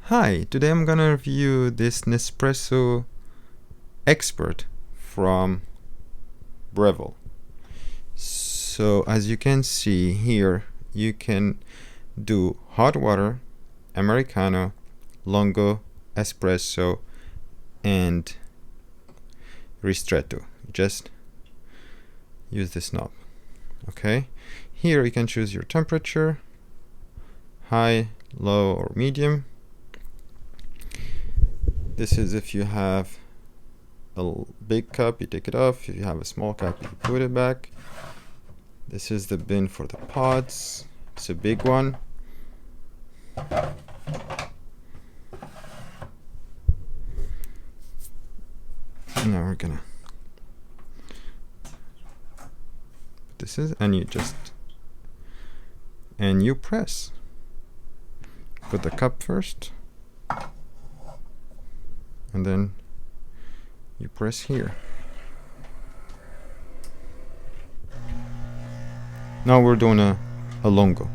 Hi, today I'm gonna review this Nespresso Expert from Breville. So as you can see here, you can do hot water, Americano, Lungo, Espresso, and Ristretto. Just use this knob. Okay, here you can choose your temperature, high, low, or medium. This is if you have a big cup, you take it off. If you have a small cup, you put it back. This is the bin for the pods. It's a big one. Now we're gonna this is and you press. Put the cup first, and then you press here. Now we're doing a lungo.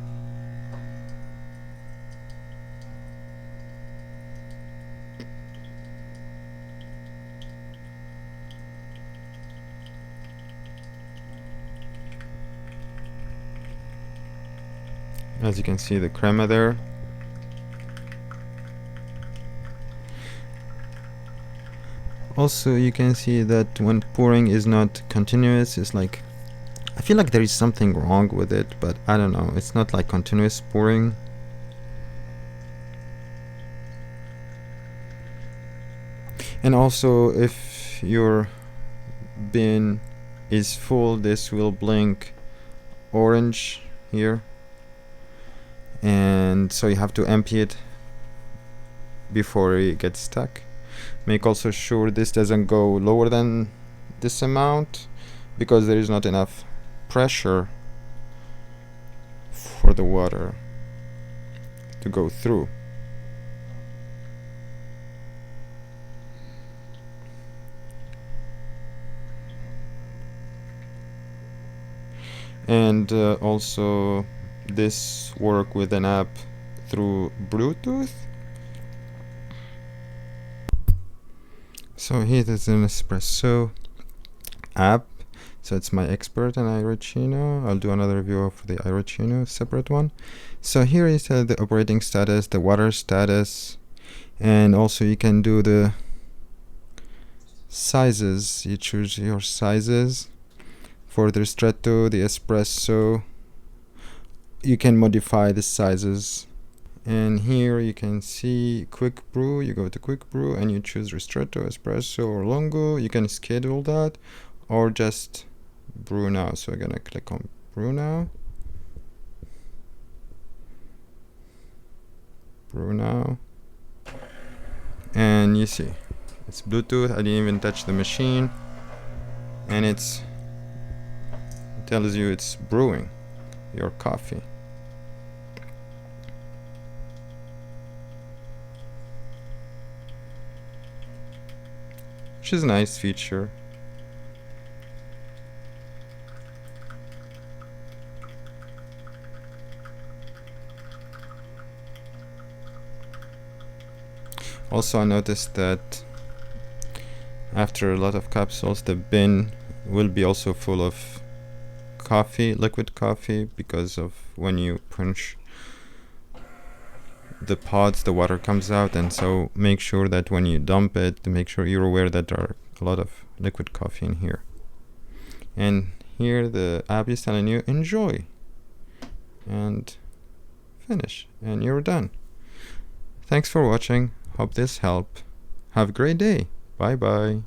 As you can see, the crema there. Also, you can see that when pouring is not continuous, it's like, I feel like there is something wrong with it, but I don't know. It's not like continuous pouring. And also, if your bin is full, this will blink orange here. And so you have to empty it before it gets stuck. Make also sure this doesn't go lower than this amount, because there is not enough pressure for the water to go through. And also this work with an app through Bluetooth. So here is an Nespresso app. So it's my Expert and Irachino. I'll do another review for the Irachino, separate one. So here is the operating status, the water status, and also you can do the sizes. You choose your sizes. For the Ristretto, the Espresso, you can modify the sizes. And here you can see quick brew. You go to quick brew and you choose Ristretto, Espresso, or Lungo. You can schedule that or just brew now. So I'm gonna click on brew now. Brew now. And you see, it's Bluetooth. I didn't even touch the machine. And it tells you it's brewing your coffee. Which is a nice feature. Also, I noticed that after a lot of capsules, the bin will be also full of coffee, liquid coffee, because of when you punch the pods, the water comes out. And so make sure that when you dump it, make sure you're aware that there are a lot of liquid coffee in here. And here the app is telling you enjoy and finish, and you're done. Thanks for watching. Hope this helped. Have a great day. Bye bye.